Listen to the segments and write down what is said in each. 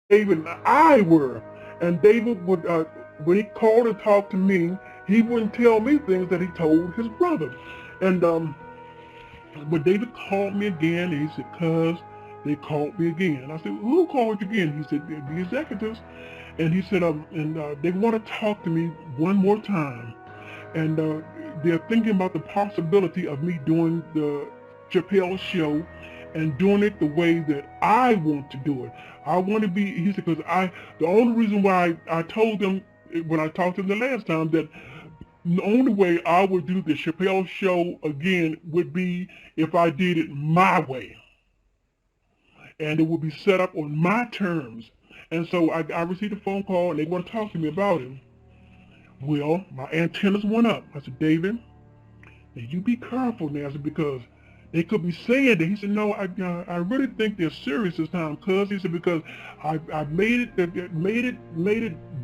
David and I were. And David would, when he called and talked to me, he wouldn't tell me things that he told his brother. And when David called me again, he said, "Cuz, they called me again." I said, "Who called you again?" He said, "The executives." And he said, they want to talk to me one more time. And they're thinking about the possibility of me doing the Chappelle show and doing it the way that I want to do it. I want to be, he said, because the only reason why I told them when I talked to them the last time that the only way I would do the Chappelle show again would be if I did it my way. And it would be set up on my terms. And so I received a phone call and they want to talk to me about it. Well, my antennas went up. I said, "David, now you be careful now," because they could be saying that. He said, "No, I really think they're serious this time, cuz." He said, "Because I made it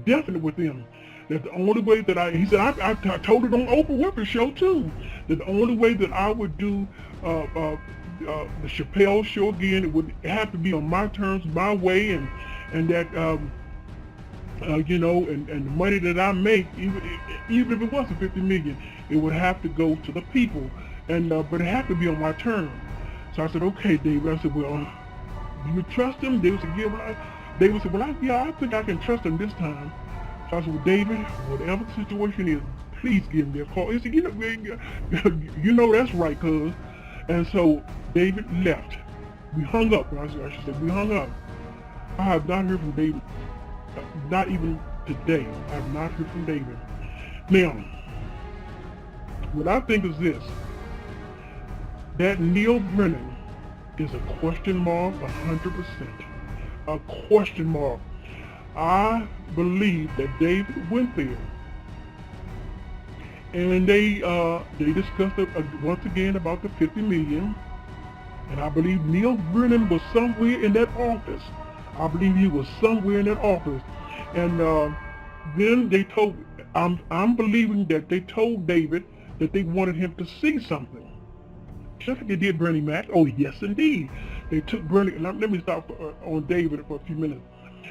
definite with them that the only way that he said, I told it on Oprah Winfrey show too, that the only way that I would do the Chappelle show again, it would have to be on my terms, my way, and that and the money that I make, even if it wasn't 50 million, it would have to go to the people, and but it had to be on my terms." So I said, "Okay, David." I said, "Well, do you trust him?" David said, "Yeah." David said, "Well, yeah, I think I can trust him this time." So I said, "Well, David, whatever the situation is, please give me a call." He said, "You know that's right, cuz." And so David left. We hung up. I should say we hung up. I have not heard from David. Not even today. I have not heard from David. Now, what I think is this. That Neil Brennan is a question mark, 100%. A question mark. I believe that David went there and they discussed it once again about the 50 million. And I believe Neil Brennan was somewhere in that office. I believe he was somewhere in that office. And then they told, I'm believing that they told David that they wanted him to see something. Just like they did Bernie Mac. Oh, yes, indeed. They took Bernie, let me stop on David for a few minutes.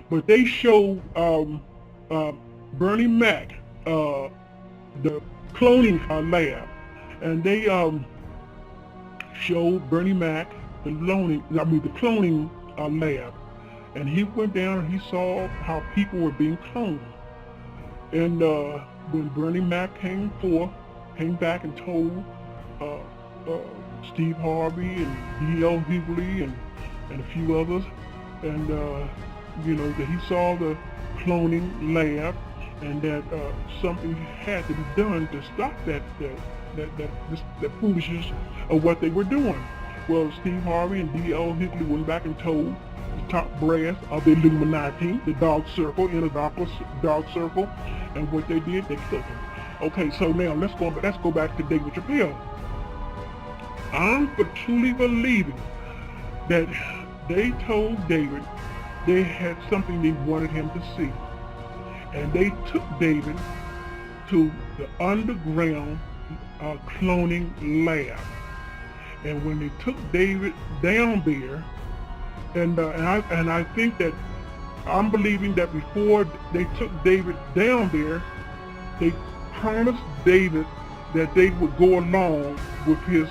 But they showed Bernie Mac the cloning lab. And they showed Bernie Mac the cloning lab. And he went down and he saw how people were being cloned. And when Bernie Mac came back and told Steve Harvey and D.L. Hughley and a few others, and that he saw the cloning lab and that something had to be done to stop that foolishness of what they were doing. Well, Steve Harvey and D.L. Hughley went back and told the top brass of the Illuminati, the dark circle, in a dark circle, and what they did, they killed him. Okay, so now let's go back to David Chappelle. I'm for truly believing that they told David they had something they wanted him to see. And they took David to the underground cloning lab. And when they took David down there, and I think that I'm believing that before they took David down there, they promised David that they would go along with his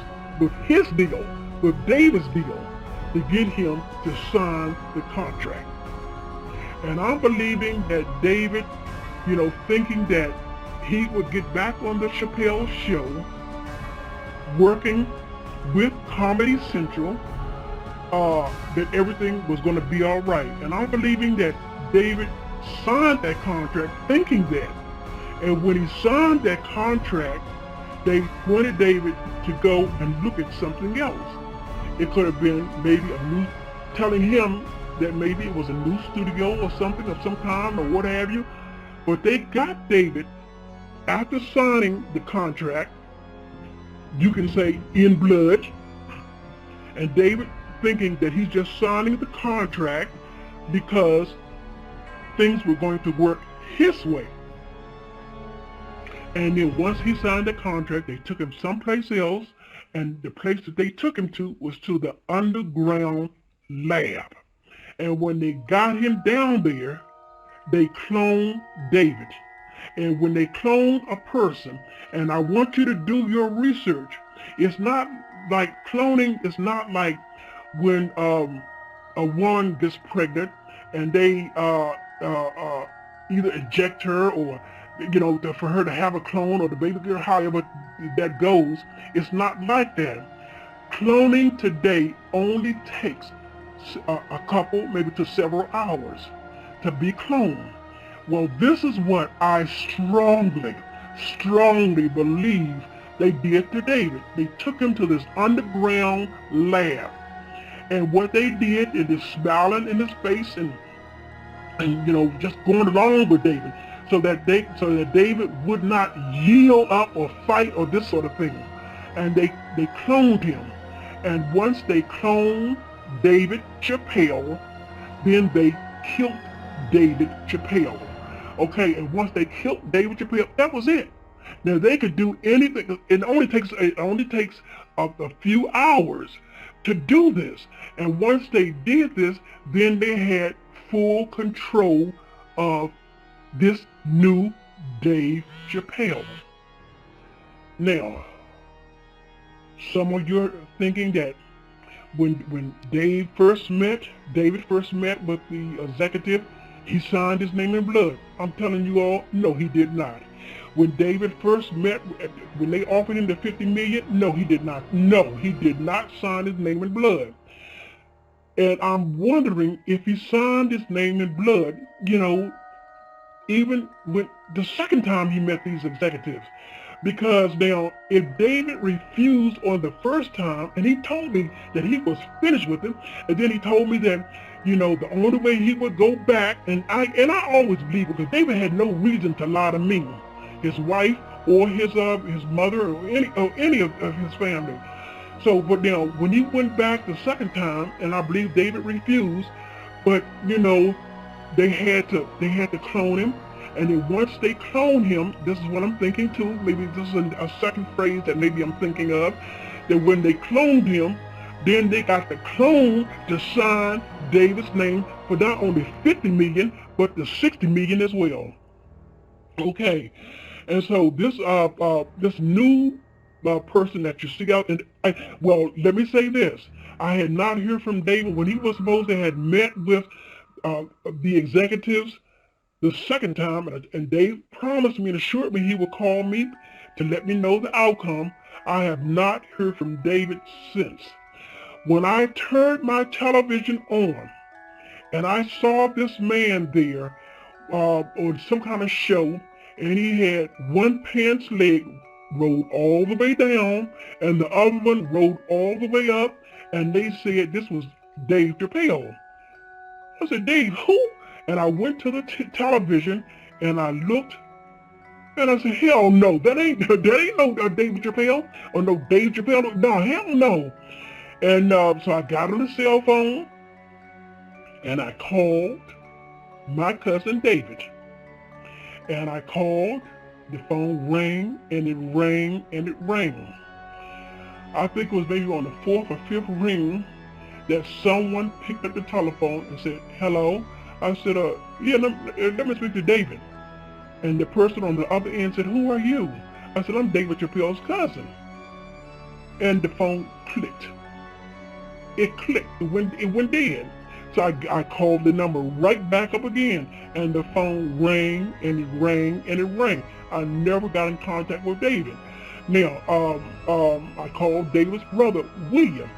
deal, with David's deal, to get him to sign the contract. And I'm believing that David, thinking that he would get back on the Chappelle show, working with Comedy Central, that everything was going to be all right. And I'm believing that David signed that contract thinking that. And when he signed that contract, they wanted David to go and look at something else. It could have been maybe telling him that maybe it was a new studio or something of some kind or what have you. But they got David, after signing the contract, you can say in blood, and David thinking that he's just signing the contract because things were going to work his way. And then once he signed the contract, they took him someplace else, and the place that they took him to was to the underground lab. And when they got him down there, they cloned David. And when they clone a person, and I want you to do your research, it's not like cloning is not like when a woman gets pregnant and they either eject her or for her to have a clone or the baby girl, however that goes. It's not like that. Cloning today only takes a couple, maybe to several hours to be cloned. Well, this is what I strongly believe they did to David. They took him to this underground lab. And what they did is just smiling in his face and just going along with David so that David would not yield up or fight or this sort of thing. And they cloned him. And once they cloned David Chappelle, then they killed David Chappelle. Okay, and once they killed David Chappelle, that was it. Now they could do anything. It only takes a few hours to do this. And once they did this, then they had full control of this new Dave Chappelle. Now, some of you are thinking that when David first met with the executive, he signed his name in blood. I'm telling you all, no, he did not. When David first met, when they offered him the $50 million, no, he did not. No, he did not sign his name in blood. And I'm wondering if he signed his name in blood, even when the second time he met these executives. Because now, if David refused on the first time, and he told me that he was finished with him, and then he told me that, the only way he would go back, and I always believe it, because David had no reason to lie to me, his wife, or his mother, or any of his family. So, but now, when he went back the second time, and I believe David refused, but they had to clone him. And then once they clone him, this is what I'm thinking too, maybe this is a second phrase that maybe I'm thinking of, that when they cloned him, then they got the clone to sign David's name for not only 50 million, but the 60 million as well. Okay, and so this new person that you see out, and let me say this, I had not heard from David when he was supposed to have met with the executives the second time, and Dave promised me and assured me he would call me to let me know the outcome. I have not heard from David since. When I turned my television on and I saw this man there on some kind of show, and he had one pants leg rolled all the way down and the other one rolled all the way up, and they said this was Dave Chappelle. I said, Dave, who? And I went to the television and I looked and I said, hell no, that ain't no David Chappelle or no Dave Chappelle. No, hell no. And so I got on the cell phone and I called my cousin David. And I called, the phone rang and it rang and it rang. I think it was maybe on the fourth or fifth ring that someone picked up the telephone and said, hello. I said, yeah, let me speak to David. And the person on the other end said, who are you? I said, I'm David Chappelle's cousin. And the phone clicked. It clicked. It went dead. So I called the number right back up again. And the phone rang and it rang and it rang. I never got in contact with David. Now, I called David's brother, William.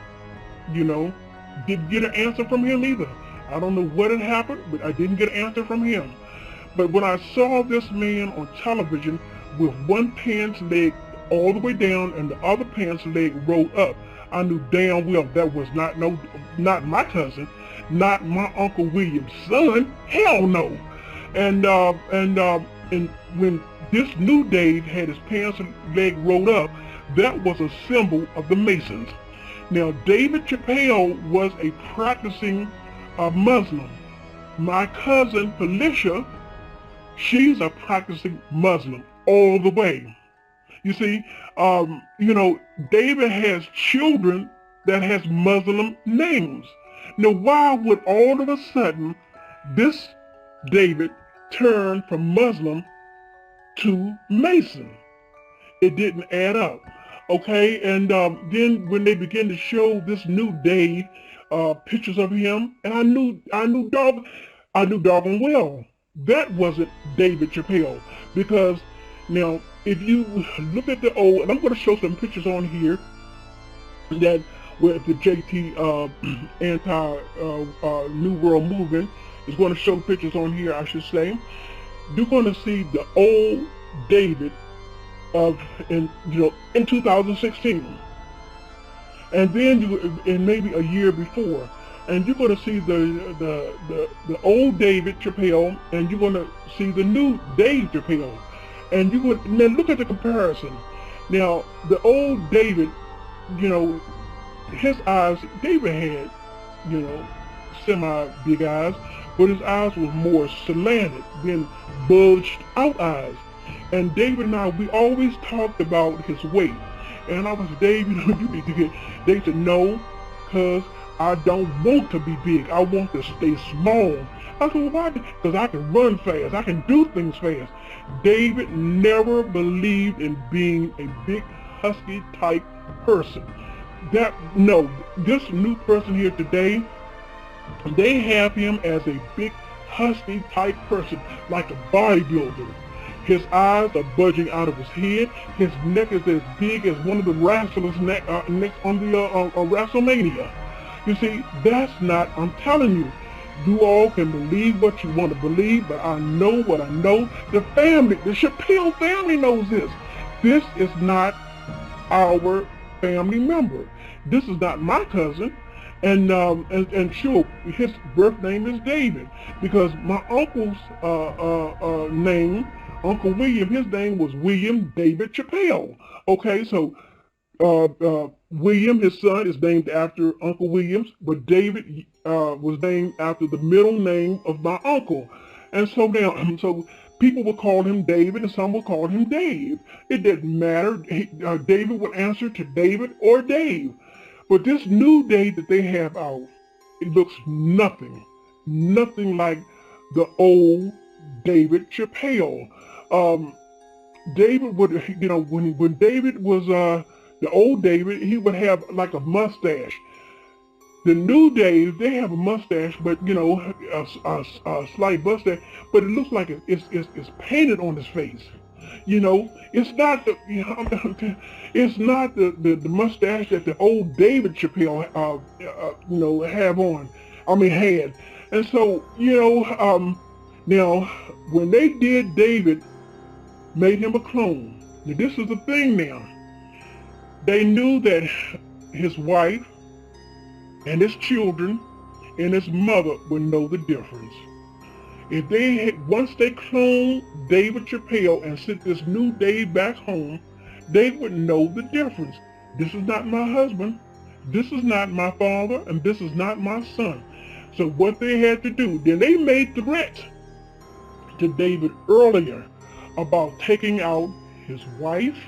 Didn't get an answer from him either. I don't know what had happened, but I didn't get an answer from him. But when I saw this man on television with one pants leg all the way down and the other pants leg rolled up, I knew damn well that was not my cousin, not my Uncle William's son. Hell no. And when this new Dave had his pants leg rolled up, that was a symbol of the Masons. Now, David Chappelle was a practicing Muslim. My cousin Felicia, she's a practicing Muslim all the way. You see, David has children that has Muslim names. Now, why would all of a sudden this David turn from Muslim to Mason? It didn't add up. Okay, and then when they began to show this new Dave pictures of him, and I knew doggone well that wasn't David Chappelle, because now if you look at the old, and I'm going to show some pictures on here that with the JT New World Movement is going to show pictures on here, I should say. You're going to see the old David of in 2016, and then and maybe a year before, and you're going to see the old David Chappelle, and you're going to see the new Dave Chappelle, and you would now look at the comparison. Now the old David, his eyes, David had, semi big eyes, but his eyes were more slanted than bulged out eyes. And David and I, we always talked about his weight. And I was, Dave, you need to get, they said, no, because I don't want to be big. I want to stay small. I said, well, why? Because I can run fast. I can do things fast. David never believed in being a big, husky type person. This new person here today, they have him as a big, husky type person, like a bodybuilder. His eyes are budging out of his head. His neck is as big as one of the wrestlers' necks on the WrestleMania. You see, that's not, I'm telling you, you all can believe what you want to believe, but I know what I know. The Chappelle family knows this. This is not our family member. This is not my cousin. And sure, his birth name is David, because my uncle's name, Uncle William, his name was William David Chappelle. Okay, so William, his son, is named after Uncle Williams, but David was named after the middle name of my uncle. And so now, so people would call him David, and some would call him Dave. It didn't matter. David would answer to David or Dave. But this new Dave that they have out, it looks nothing like the old David Chappelle. David would, when David was the old David, he would have like a mustache. The new Dave, they have a mustache, but a slight mustache, but it looks like it's painted on his face. It's not the it's not the mustache that the old David Chappelle had. And so now when they did David, made him a clone. Now this is the thing now. They knew that his wife and his children and his mother would know the difference. If once they cloned David Chappelle and sent this new Dave back home, they would know the difference. This is not my husband, this is not my father, and this is not my son. So what they had to do, then they made threats to David earlier about taking out his wife,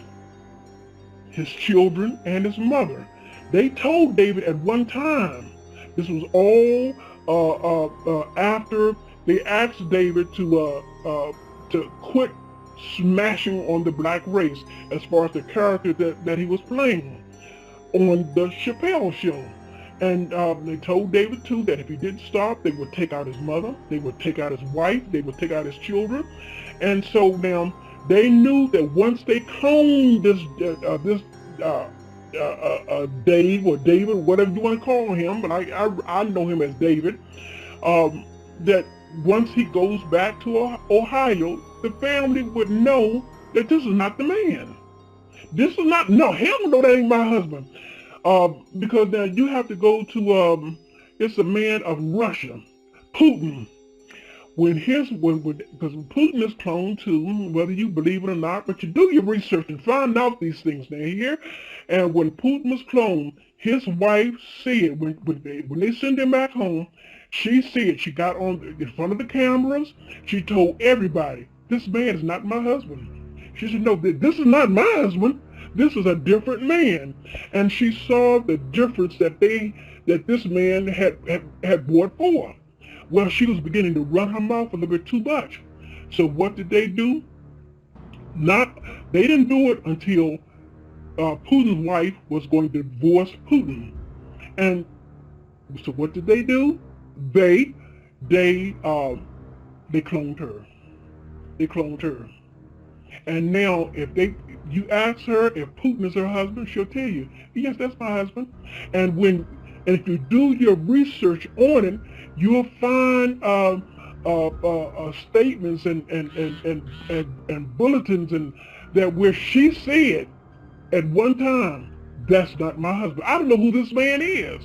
his children, and his mother. They told David at one time, this was all after they asked David to quit smashing on the black race as far as the character that he was playing on the Chappelle show. And they told David too that if he didn't stop, they would take out his mother, they would take out his wife, they would take out his children. And so now they knew that once they cloned this Dave or David, whatever you want to call him, but I know him as David, that once he goes back to Ohio, the family would know that this is not the man. This is not, no, hell no, that ain't my husband. Because now you have to go to, it's a man of Russia, Putin. Because Putin is cloned too, whether you believe it or not, but you do your research and find out these things now here. And when Putin was cloned, his wife said, when they send him back home, she said, she got on in front of the cameras, she told everybody, this man is not my husband. She said, no, this is not my husband. This is a different man. And she saw the difference that this man had brought forth. Well, she was beginning to run her mouth a little bit too much. So what did they do? They didn't do it until Putin's wife was going to divorce Putin. And so what did they do? They cloned her. They cloned her. And now you ask her if Putin is her husband, she'll tell you, yes, that's my husband. And if you do your research on it, you'll find statements and bulletins and that where she said at one time, that's not my husband. I don't know who this man is.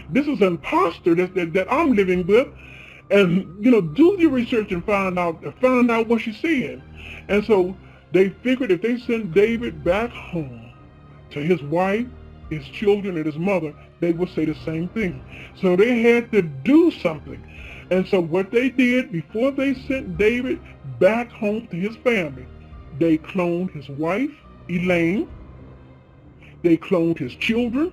This is an imposter that I'm living with. And, do your research and find out what she said. And so they figured if they sent David back home to his wife, his children, and his mother, they would say the same thing. So they had to do something. And so what they did, before they sent David back home to his family, they cloned his wife, Elaine, they cloned his children,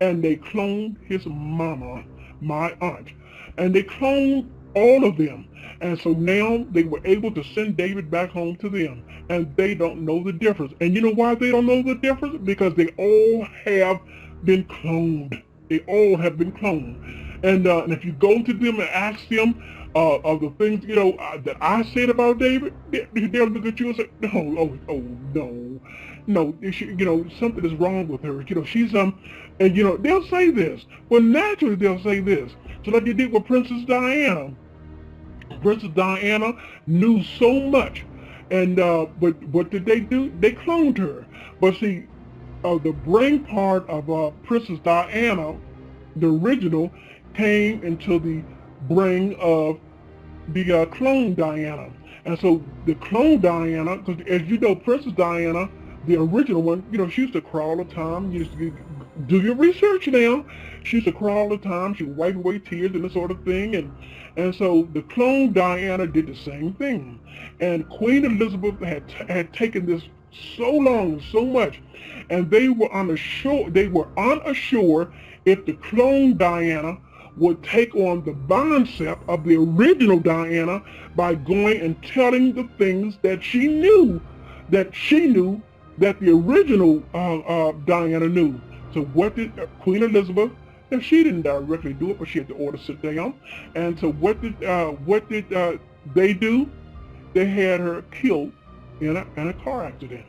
and they cloned his mama, my aunt. And they cloned all of them. And so now they were able to send David back home to them. And they don't know the difference. And you know why they don't know the difference? Because they all have been cloned. They all have been cloned. And if you go to them and ask them of the things, that I said about David, they'll look at you and say, no, something is wrong with her. She's, and they'll say this. Well, naturally they'll say this. So like they did with Princess Diana. Princess Diana knew so much. And, but what did they do? They cloned her. But see, the brain part of Princess Diana, the original, came into the brain of the clone Diana. And so the clone Diana, because as you know, Princess Diana, the original one, she used to cry all the time. You used to do your research now. She used to cry all the time. She would wipe away tears and this sort of thing. And so the clone Diana did the same thing. And Queen Elizabeth had taken this so long and so much, and they were unassured if the clone Diana would take on the concept of the original Diana by going and telling the things that she knew that the original Diana knew. So what did Queen Elizabeth? And she didn't directly do it, but she had to order sit down. And so what did they do? They had her killed in a car accident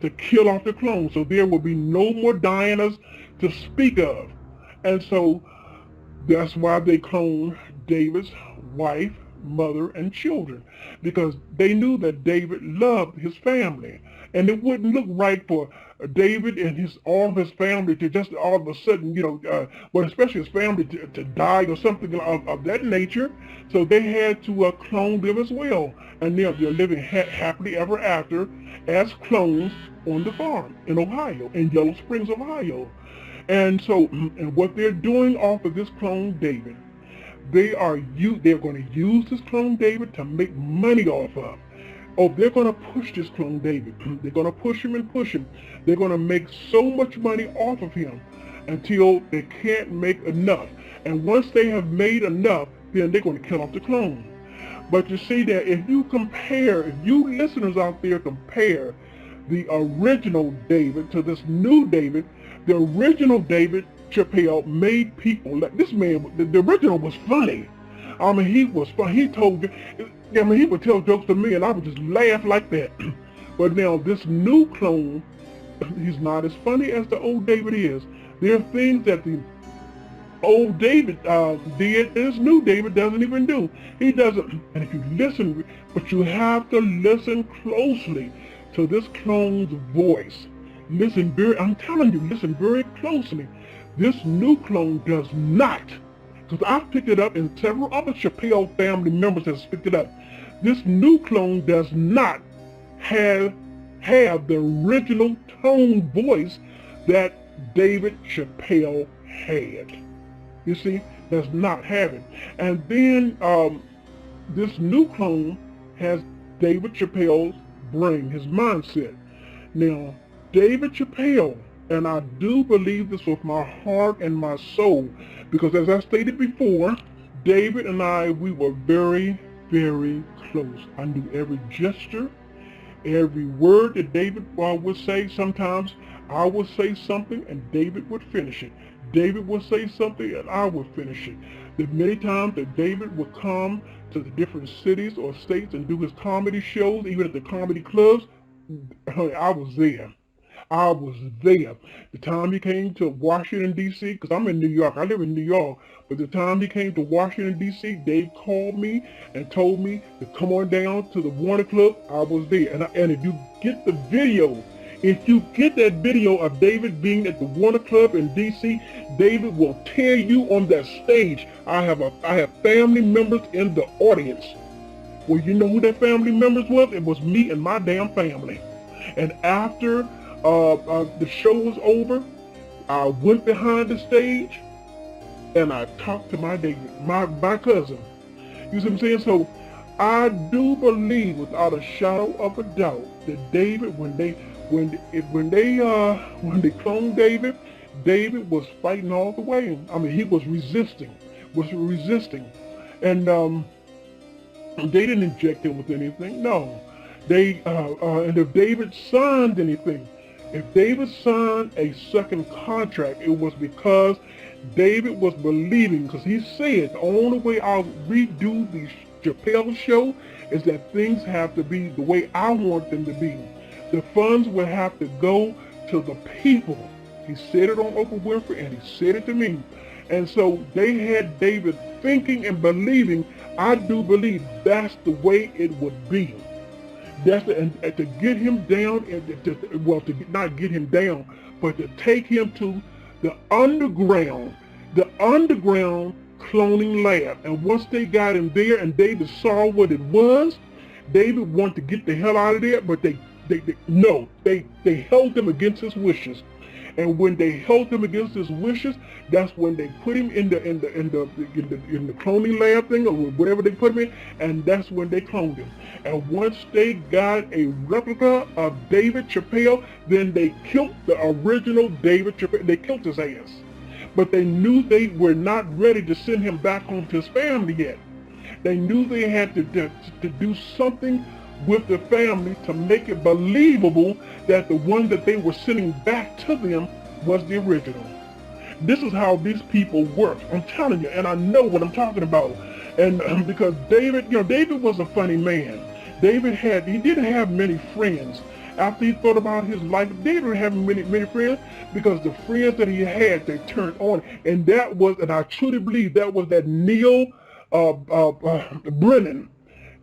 to kill off the clone. So there will be no more Dianas to speak of. And so that's why they cloned David's wife, mother, and children, because they knew that David loved his family. And it wouldn't look right for David and all of his family to just all of a sudden, especially his family to die or something of that nature. So they had to clone them as well. And they're living happily ever after as clones on the farm in Ohio, in Yellow Springs, Ohio. And so, and what they're doing off of this clone David, they're going to use this clone David to make money off of. Oh, they're going to push this clone David. They're going to push him and push him. They're going to make so much money off of him until they can't make enough. And once they have made enough, then they're going to kill off the clone. But you see that if you listeners out there compare the original David to this new David, the original David Chappelle made people like this man. The original was funny. I mean, he was fun. He would tell jokes to me, and I would just laugh like that. But now this new clone, he's not as funny as the old David is. There are things that the old David did, and this new David doesn't even do. He doesn't. And if you listen, but you have to listen closely to this clone's voice. Listen very closely. This new clone does not, because I've picked it up and several other Chappelle family members have picked it up. This new clone does not have the original tone voice that David Chappelle had. You see, does not have it. And then this new clone has David Chappelle's brain, his mindset. Now, David Chappelle, and I do believe this with my heart and my soul, because as I stated before, David and I, we were very, very close. I knew every gesture, every word that David would say. Sometimes I would say something and David would finish it. David would say something and I would finish it. The many times that David would come to the different cities or states and do his comedy shows, even at the comedy clubs, I was there. I was there. The time he came to Washington, D.C., because I'm in New York. I live in New York. But the time he came to Washington, D.C., Dave called me and told me to come on down to the Warner Club. I was there. And if you get the video, if you get that video of David being at the Warner Club in D.C., David will tear you on that stage. I have family members in the audience. Well, you know who that family members was? It was me and my damn family. And after the show was over, I went behind the stage and I talked to my cousin. You see what I'm saying? So I do believe without a shadow of a doubt that David, when they cloned David, David was fighting all the way. I mean, he was resisting. And they didn't inject him with anything. No. And if David signed anything, if David signed a second contract, it was because David was believing, because he said the only way I'll redo the Chappelle show is that things have to be the way I want them to be. The funds will have to go to the people. He said it on Oprah Winfrey and he said it to me. And so they had David thinking and believing, I do believe that's the way it would be. And to get him down, not get him down, but to take him to the underground cloning lab. And once they got him there and David saw what it was, David wanted to get the hell out of there, but they held him against his wishes. And when they held him against his wishes, that's when they put him in the cloning lab thing or whatever they put him in, and that's when they cloned him. And once they got a replica of David Chappelle, then they killed the original David Chappelle. They killed his ass. But they knew they were not ready to send him back home to his family yet. They knew they had to do something with the family to make it believable that the one that they were sending back to them was the original. This is how these people work. I'm telling you, and I know what I'm talking about. And because David was a funny man. He didn't have many friends. After he thought about his life, David didn't have many friends, because the friends that he had, they turned on. And I truly believe that was that Neil Brennan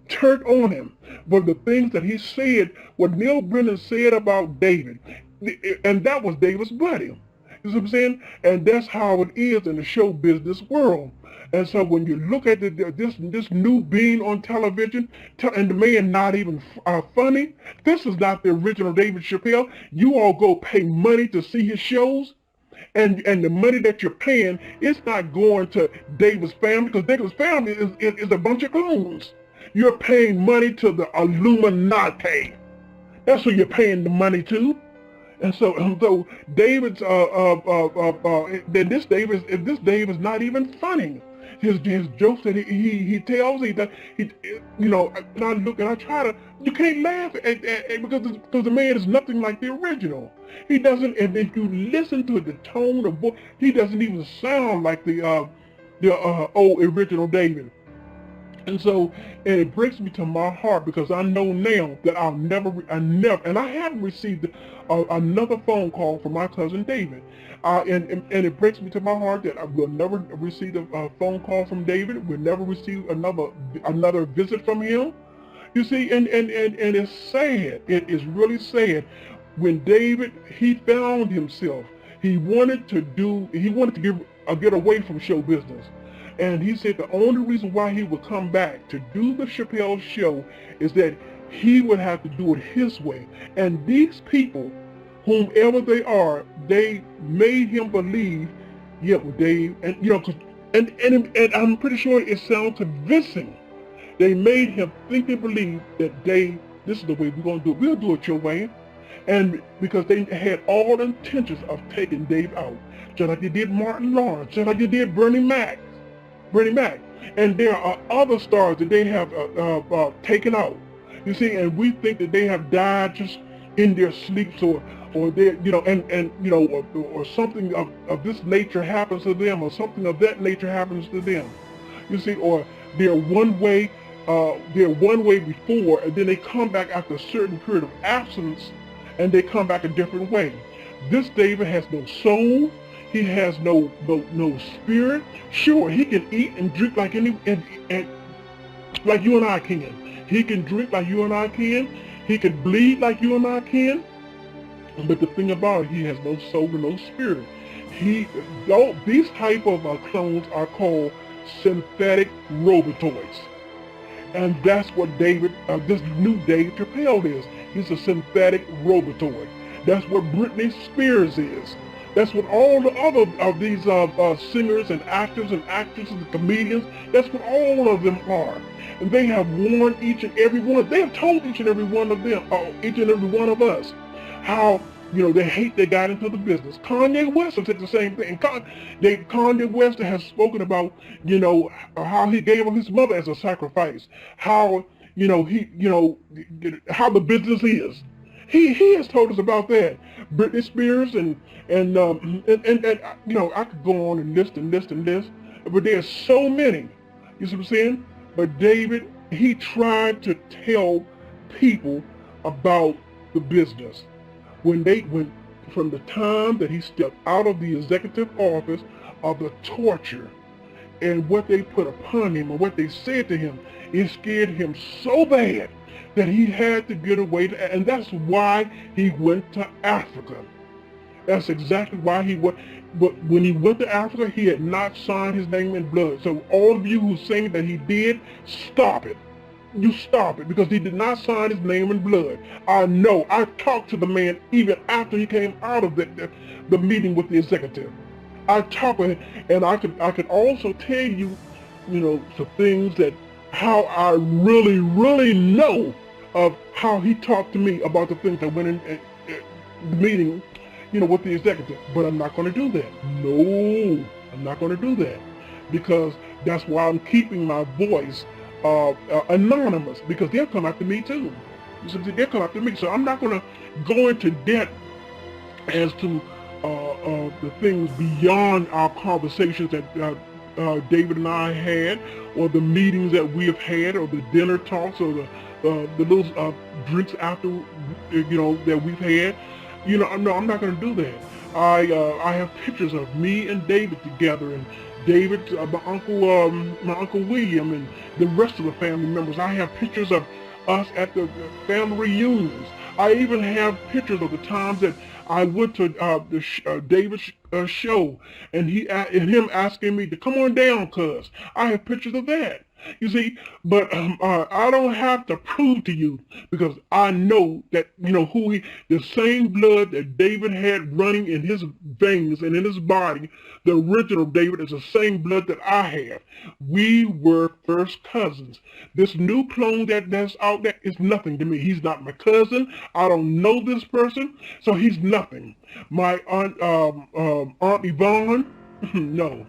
turned on him. But the things that he said, what Neil Brennan said about David, and that was David's buddy. You know what I'm saying? And that's how it is in the show business world. And so when you look at this new being on television, and the man not even funny, this is not the original David Chappelle. You all go pay money to see his shows, and the money that you're paying, it's not going to David's family, because David's family is a bunch of clones. You're paying money to the Illuminati. That's who you're paying the money to. And so David's this Dave is not even funny. His jokes that he tells, and I look and I try to, you can't laugh because the man is nothing like the original. He doesn't, and if you listen to the tone of voice, he doesn't even sound like the old original David. And it breaks me to my heart, because I know now that and I haven't received another phone call from my cousin David. And it breaks me to my heart that I will never receive a phone call from David. We'll never receive another visit from him. You see, and it's sad. It is really sad. When David, he found himself, he wanted to get away from show business. And he said the only reason why he would come back to do the Chappelle show is that he would have to do it his way. And these people, whomever they are, they made him believe, Dave, and I'm pretty sure it sounds convincing. They made him think and believe that, Dave, this is the way we're going to do it. We'll do it your way. And because they had all intentions of taking David out, just like they did Martin Lawrence, just like they did Bernie Mac. And there are other stars that they have taken out. You see, and we think that they have died just in their sleeps, or they, or something of this nature happens to them, or something of that nature happens to them. You see, or they're one way, before, and then they come back after a certain period of absence, and they come back a different way. This David has no soul. He has no spirit. Sure, he can eat and drink like like you and I can. He can drink like you and I can. He can bleed like you and I can. But the thing about it, he has no soul and no spirit. These type of clones are called synthetic robotoids. And that's what this new Dave Chappelle is. He's a synthetic robotoid. That's what Britney Spears is. That's what all the other of these singers and actors and actresses and comedians, that's what all of them are. And they have warned each and every one. They have told each and every one of them, each and every one of us, how they hate they got into the business. Kanye West has said the same thing. Kanye West has spoken about, how he gave up his mother as a sacrifice. How, how the business is. He has told us about that. Britney Spears and I could go on and list, but there's so many. You see what I'm saying? But David, he tried to tell people about the business. When from the time that he stepped out of the executive office, of the torture and what they put upon him and what they said to him, it scared him so bad that he had to get away, and that's why he went to Africa. That's exactly why he went. But when he went to Africa, he had not signed his name in blood. So all of you who saying that he did, stop it. You stop it, because he did not sign his name in blood. I know. I talked to the man even after he came out of the meeting with the executive. I talked with him, and I could also tell you, some things that how I really, really know of how he talked to me about the things that went in the meeting, with the executive. But I'm not going to do that. No, I'm not going to do that, because that's why I'm keeping my voice anonymous, because they'll come after me too. They'll come after me. So I'm not going to go into debt as to the things beyond our conversations that David and I had, or the meetings that we have had, or the dinner talks, or the little drinks after, that we've had. No, I'm not going to do that. I have pictures of me and David together, and David, my uncle William, and the rest of the family members. I have pictures of us at the family reunions. I even have pictures of the times that I went to David's show, and him asking me to come on down, cuz. I have pictures of that. You see, but I don't have to prove to you, because I know that, the same blood that David had running in his veins and in his body, the original David, is the same blood that I have. We were first cousins. This new clone that's out there is nothing to me. He's not my cousin. I don't know this person, so he's nothing. My aunt Yvonne, no,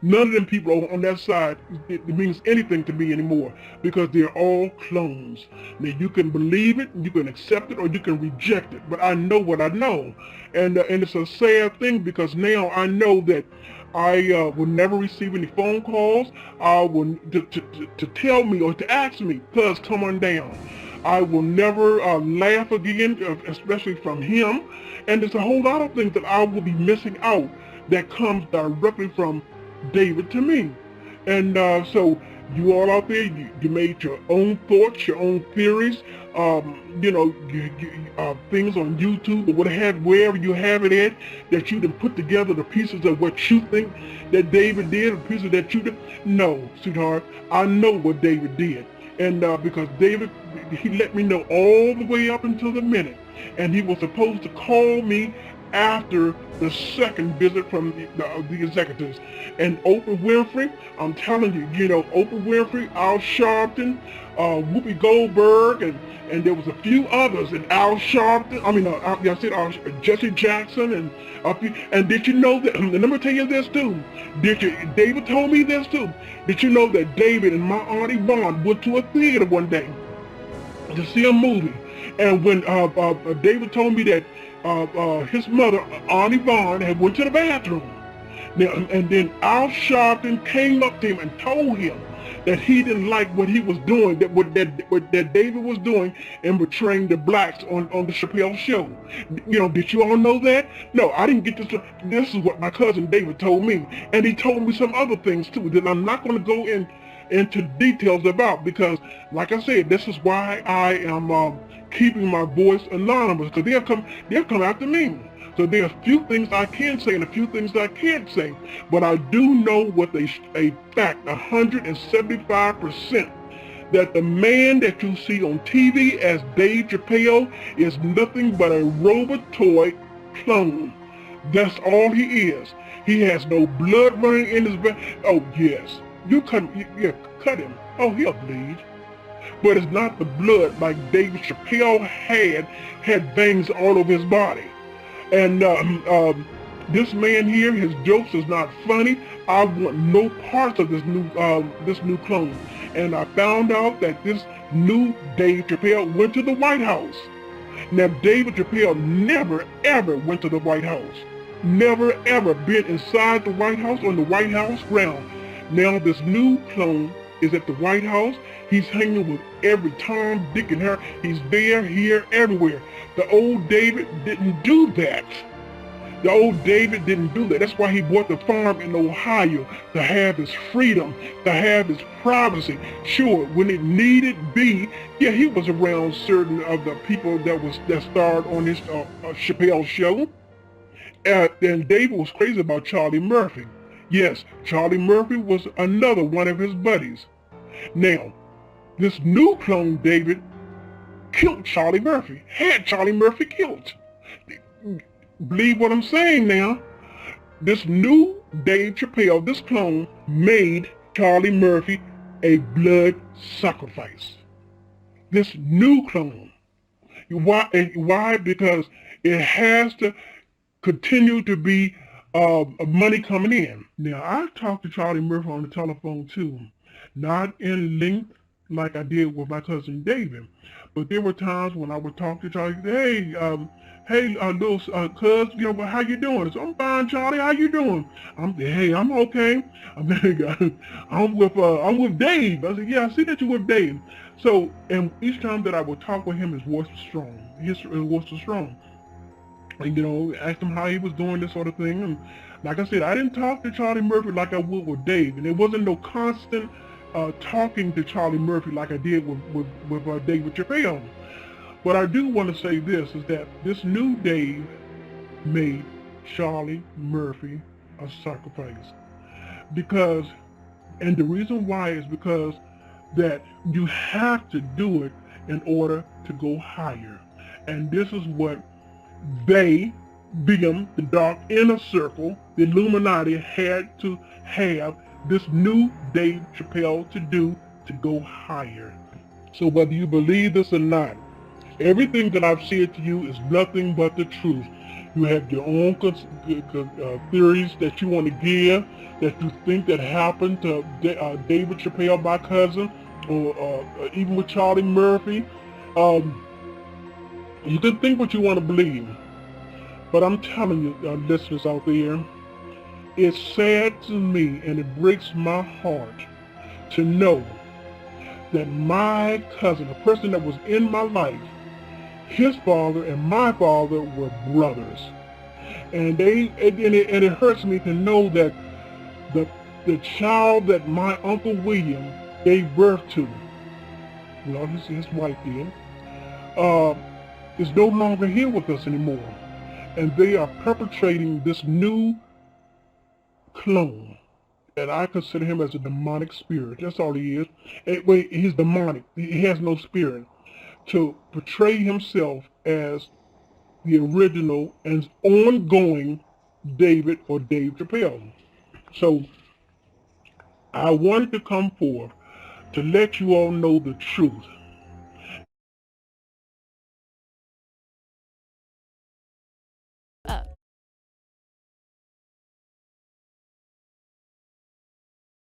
none of them people on that side, it means anything to me anymore, because they're all clones. Now, you can believe it, you can accept it, or you can reject it, but I know what I know. And it's a sad thing, because now I know that I will never receive any phone calls to tell me or to ask me, cuz, come on down. I will never laugh again, especially from him. And there's a whole lot of things that I will be missing out that comes directly from David to me. And so you all out there, you made your own thoughts, your own theories, things on YouTube or wherever you have it at, that you can put together the pieces of what you think that David did, or pieces that you did. No, sweetheart, I know what David did. And because David, he let me know all the way up until the minute. And he was supposed to call me after the second visit from the executives. And Oprah Winfrey, I'm telling you, Oprah Winfrey, Al Sharpton, Whoopi Goldberg, and there was a few others, and Al Sharpton, I said Jesse Jackson, and a few, and did you know that, and let me tell you this too, David told me this too, did you know that David and my Aunt Yvonne went to a theater one day to see a movie? And when David told me that his mother, Aunt Yvonne, had went to the bathroom. Now, and then Al Sharpton came up to him and told him that he didn't like what he was doing, what David was doing in portraying the blacks on the Chappelle show. Did you all know that? No, I didn't get this. This is what my cousin David told me. And he told me some other things too that I'm not going to go into details about, because, like I said, this is why I am keeping my voice anonymous, because they'll come after me. So there are a few things I can say and a few things I can't say, but I do know with a fact, 175%, that the man that you see on TV as Dave Chappelle is nothing but a Robotoid clone. That's all he is. He has no blood running in his veins. Oh yes, cut him. Oh, he'll bleed. But it's not the blood like David Chappelle had veins all over his body. And this man here, his jokes is not funny. I want no parts of this new clone. And I found out that this new Dave Chappelle went to the White House. Now, David Chappelle never ever went to the White House. Never ever been inside the White House on the White House ground. Now, this new clone is at the White House. He's hanging with every Tom, Dick, and Harry. He's there, here, everywhere. The old David didn't do that. The old David didn't do that. That's why he bought the farm in Ohio, to have his freedom, to have his privacy. Sure, when it needed be, yeah, he was around certain of the people that starred on his Chappelle show. And David was crazy about Charlie Murphy. Yes, Charlie Murphy was another one of his buddies. Now, this new clone David killed Charlie Murphy, had Charlie Murphy killed. Believe what I'm saying now. This new Dave Chappelle, this clone, made Charlie Murphy a blood sacrifice. This new clone. Why? Because it has to continue to be money coming in. Now, I talked to Charlie Murphy on the telephone too. Not in length like I did with my cousin David. But there were times when I would talk to Charlie, hey, little cuz, how you doing? So, I'm fine, Charlie. How you doing? I'm okay. I'm with Dave. I said, yeah, I see that you're with Dave. So, and each time that I would talk with him, his voice was strong. His voice was strong. And, asked him how he was doing, this sort of thing. And like I said, I didn't talk to Charlie Murphy like I would with Dave. And there wasn't no constant talking to Charlie Murphy like I did with David Chappelle. But I do want to say this, is that this new Dave made Charlie Murphy a sacrifice. And the reason why is because that you have to do it in order to go higher. And this is what they, being the dark inner circle, the Illuminati, had to have this new Dave Chappelle to do to go higher. So whether you believe this or not, everything that I've said to you is nothing but the truth. You have your own theories that you want to give, that you think that happened to David Chappelle, my cousin, or even with Charlie Murphy. You can think what you want to believe. But I'm telling you, listeners out there, it's sad to me and it breaks my heart to know that my cousin, a person that was in my life, his father and my father were brothers. And it hurts me to know that the child that my Uncle William gave birth to, well, his wife did, is no longer here with us anymore. And they are perpetrating this new clone. And I consider him as a demonic spirit. That's all he is. He's demonic. He has no spirit. To portray himself as the original and ongoing David or Dave Chappelle. So I wanted to come forth to let you all know the truth.